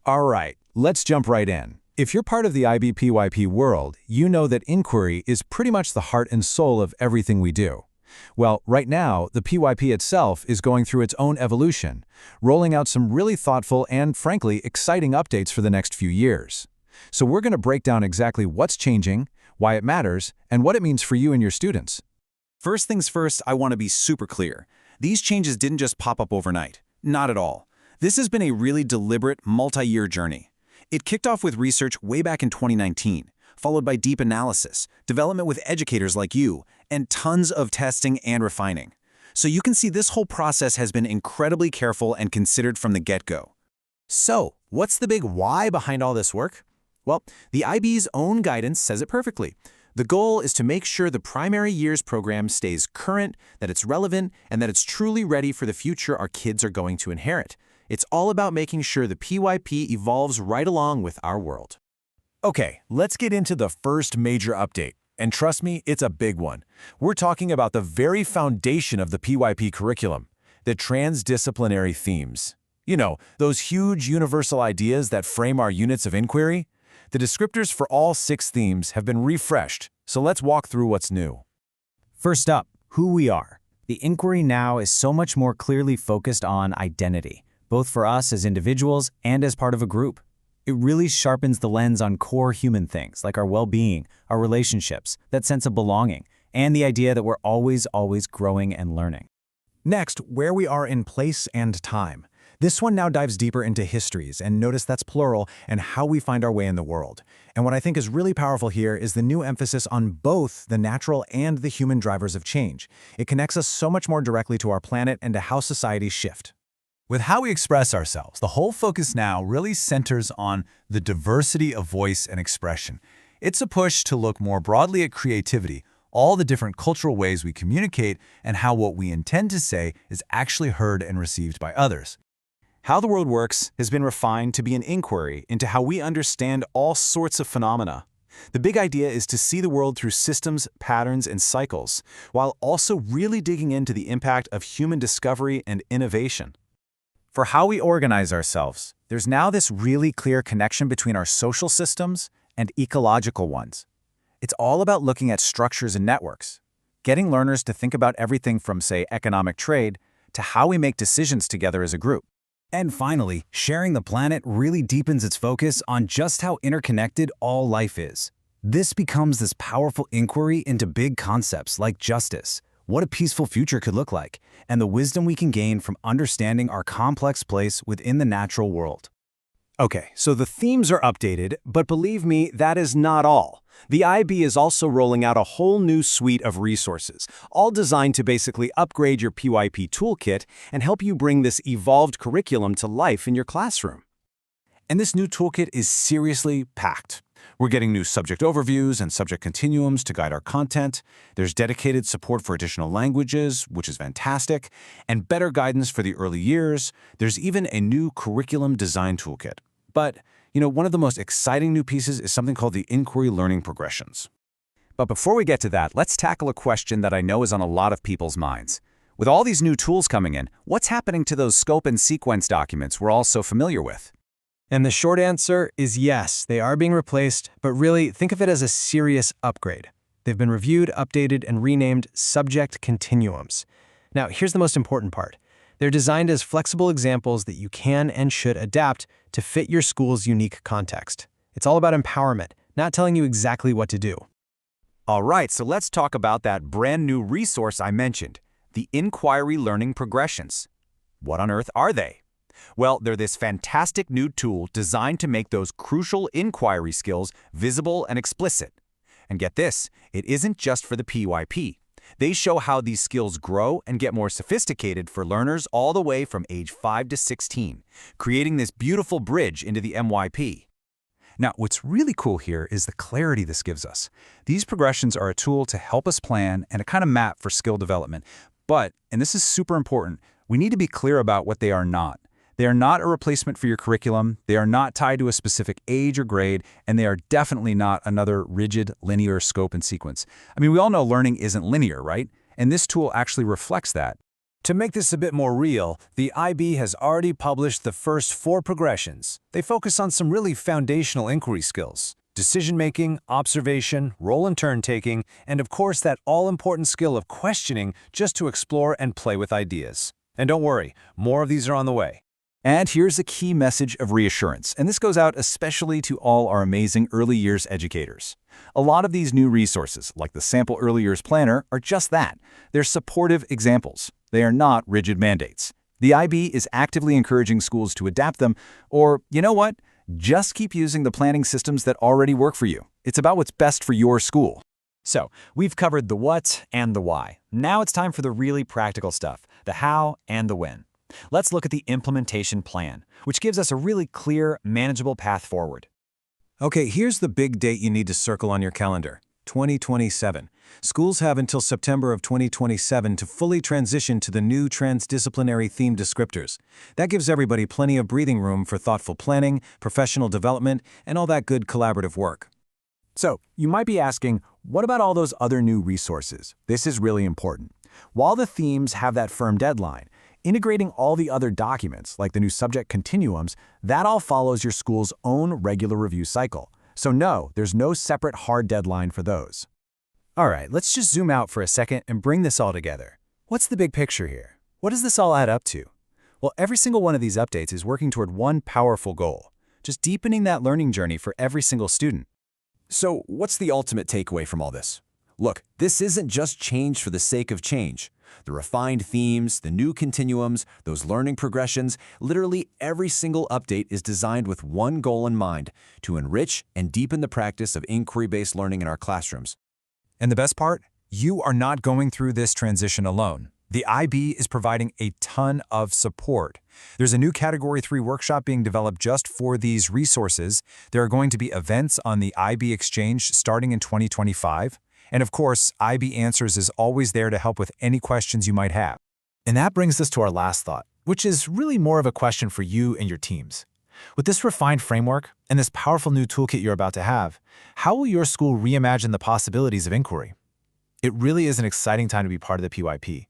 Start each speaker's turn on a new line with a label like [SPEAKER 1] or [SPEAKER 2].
[SPEAKER 1] All right, let's jump right in. If you're part of the IB PYP world, you know that inquiry is pretty much the heart and soul of everything we do. Well, right now, the PYP itself is going through its own evolution, rolling out some really thoughtful and, frankly, exciting updates for the next few years. So we're going to break down exactly what's changing, why it matters, and what it means for you and your students.
[SPEAKER 2] First things first, I want to be super clear. These changes didn't just pop up overnight. Not at all. This has been a really deliberate, multi-year journey. It kicked off with research way back in 2019, followed by deep analysis, development with educators like you, and tons of testing and refining. So you can see this whole process has been incredibly careful and considered from the get-go. So, what's the big why behind all this work? Well, the IB's own guidance says it perfectly. The goal is to make sure the primary years program stays current, that it's relevant, and that it's truly ready for the future our kids are going to inherit. It's all about making sure the PYP evolves right along with our world.
[SPEAKER 1] Okay, let's get into the first major update. And trust me, it's a big one. We're talking about the very foundation of the PYP curriculum, the transdisciplinary themes. You know, those huge universal ideas that frame our units of inquiry? The descriptors for all 6 themes have been refreshed, so let's walk through what's new.
[SPEAKER 3] First up, who we are. The inquiry now is so much more clearly focused on identity, both for us as individuals and as part of a group. It really sharpens the lens on core human things like our well-being, our relationships, that sense of belonging, and the idea that we're always growing and learning.
[SPEAKER 1] Next, where we are in place and time. This one now dives deeper into histories, and notice that's plural, and how we find our way in the world. And what I think is really powerful here is the new emphasis on both the natural and the human drivers of change. It connects us so much more directly to our planet and to how societies shift. With how we express ourselves, the whole focus now really centers on the diversity of voice and expression. It's a push to look more broadly at creativity, all the different cultural ways we communicate, and how what we intend to say is actually heard and received by others.
[SPEAKER 2] How the world works has been refined to be an inquiry into how we understand all sorts of phenomena. The big idea is to see the world through systems, patterns, and cycles, while also really digging into the impact of human discovery and innovation.
[SPEAKER 1] For how we organize ourselves, there's now this really clear connection between our social systems and ecological ones. It's all about looking at structures and networks, getting learners to think about everything from, say, economic trade to how we make decisions together as a group.
[SPEAKER 3] And finally, sharing the planet really deepens its focus on just how interconnected all life is. This becomes this powerful inquiry into big concepts like justice, what a peaceful future could look like, and the wisdom we can gain from understanding our complex place within the natural world.
[SPEAKER 1] Okay, so the themes are updated, but believe me, that is not all. The IB is also rolling out a whole new suite of resources, all designed to basically upgrade your PYP toolkit and help you bring this evolved curriculum to life in your classroom. And this new toolkit is seriously packed. We're getting new subject overviews and subject continuums to guide our content. There's dedicated support for additional languages, which is fantastic, and better guidance for the early years. There's even a new curriculum design toolkit. But, you know, one of the most exciting new pieces is something called the inquiry learning progressions. But before we get to that, let's tackle a question that I know is on a lot of people's minds. With all these new tools coming in, what's happening to those scope and sequence documents we're all so familiar with?
[SPEAKER 4] And the short answer is yes, they are being replaced, but really think of it as a serious upgrade. They've been reviewed, updated, and renamed subject continuums. Now, here's the most important part. They're designed as flexible examples that you can and should adapt to fit your school's unique context. It's all about empowerment, not telling you exactly what to do.
[SPEAKER 2] All right, so let's talk about that brand new resource I mentioned, the inquiry learning progressions. What on earth are they? Well, they're this fantastic new tool designed to make those crucial inquiry skills visible and explicit. And get this, it isn't just for the PYP. They show how these skills grow and get more sophisticated for learners all the way from age 5 to 16, creating this beautiful bridge into the MYP.
[SPEAKER 1] Now, what's really cool here is the clarity this gives us. These progressions are a tool to help us plan and a kind of map for skill development. But, and this is super important, we need to be clear about what they are not. They are not a replacement for your curriculum, they are not tied to a specific age or grade, and they are definitely not another rigid, linear scope and sequence. I mean, we all know learning isn't linear, right? And this tool actually reflects that. To make this a bit more real, the IB has already published the first 4 progressions. They focus on some really foundational inquiry skills: decision-making, observation, role and turn-taking, and of course that all-important skill of questioning just to explore and play with ideas. And don't worry, more of these are on the way.
[SPEAKER 2] And here's a key message of reassurance, and this goes out especially to all our amazing early years educators. A lot of these new resources, like the Sample Early Years Planner, are just that. They're supportive examples. They are not rigid mandates. The IB is actively encouraging schools to adapt them, or, you know what? Just keep using the planning systems that already work for you. It's about what's best for your school.
[SPEAKER 3] So, we've covered the what and the why. Now it's time for the really practical stuff, the how and the when. Let's look at the implementation plan, which gives us a really clear, manageable path forward.
[SPEAKER 1] Okay, here's the big date you need to circle on your calendar: 2027. Schools have until September of 2027 to fully transition to the new transdisciplinary theme descriptors. That gives everybody plenty of breathing room for thoughtful planning, professional development, and all that good collaborative work.
[SPEAKER 3] So, you might be asking, what about all those other new resources? This is really important. While the themes have that firm deadline, integrating all the other documents, like the new subject continuums, that all follows your school's own regular review cycle. So no, there's no separate hard deadline for those.
[SPEAKER 1] All right, let's just zoom out for a second and bring this all together. What's the big picture here? What does this all add up to? Well, every single one of these updates is working toward one powerful goal: just deepening that learning journey for every single student.
[SPEAKER 5] So, what's the ultimate takeaway from all this? Look, this isn't just change for the sake of change. The refined themes, the new continuums, those learning progressions, literally every single update is designed with one goal in mind: to enrich and deepen the practice of inquiry-based learning in our classrooms.
[SPEAKER 2] And the best part? You are not going through this transition alone. The IB is providing a ton of support. There's a new Category 3 workshop being developed just for these resources. There are going to be events on the IB Exchange starting in 2025. And of course, IB Answers is always there to help with any questions you might have.
[SPEAKER 3] And that brings us to our last thought, which is really more of a question for you and your teams. With this refined framework and this powerful new toolkit you're about to have, how will your school reimagine the possibilities of inquiry? It really is an exciting time to be part of the PYP.